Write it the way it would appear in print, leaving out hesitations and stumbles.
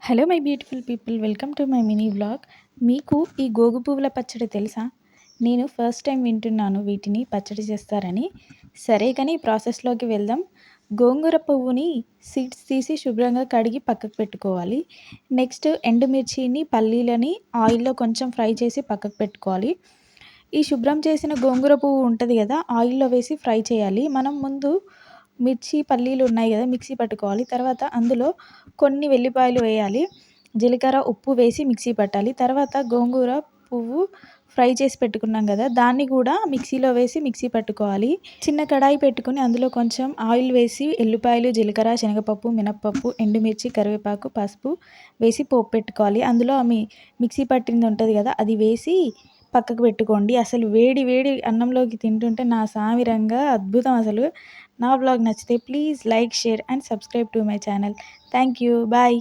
Hello my beautiful people, welcome to my mini vlog. మీకు ఈ గోగు పువ్వుల పచ్చడి తెలుసా? నేను ఫస్ట్ టైం వింటున్నాను వీటిని పచ్చడి చేస్తారని. సరే కానీ ప్రాసెస్లోకి వెళ్దాం. గోంగూర పువ్వుని సీడ్స్ తీసి శుభ్రంగా కడిగి పక్కకు పెట్టుకోవాలి. నెక్స్ట్ ఎండుమిర్చిని, పల్లీలని ఆయిల్లో కొంచెం ఫ్రై చేసి పక్కకు పెట్టుకోవాలి. ఈ శుభ్రం చేసిన గోంగూర పువ్వు ఉంటుంది కదా, ఆయిల్లో వేసి ఫ్రై చేయాలి. మనం ముందు మిర్చి, పల్లీలు ఉన్నాయి కదా, మిక్సీ పట్టుకోవాలి. తర్వాత అందులో కొన్ని వెల్లిపాయలు వేయాలి. జీలకర్ర, ఉప్పు వేసి మిక్సీ పట్టాలి. తర్వాత గోంగూర పువ్వు ఫ్రై చేసి పెట్టుకున్నాం కదా, దాన్ని కూడా మిక్సీలో వేసి మిక్సీ పట్టుకోవాలి. చిన్న కడాయి పెట్టుకుని అందులో కొంచెం ఆయిల్ వేసి ఎల్లిపాయలు, జీలకర్ర, శనగపప్పు, మినప్పప్పు, ఎండుమిర్చి, కరివేపాకు, పసుపు వేసి పోపు పెట్టుకోవాలి. అందులో మిక్సీ పట్టింది ఉంటుంది కదా, అది వేసి పక్కకు పెట్టుకోండి. అసలు వేడి వేడి అన్నంలోకి తింటుంటే నా సామిరంగా అద్భుతం అసలు. నా వ్లాగ్ నచ్చితే please like, share and subscribe to my channel. Thank you. Bye.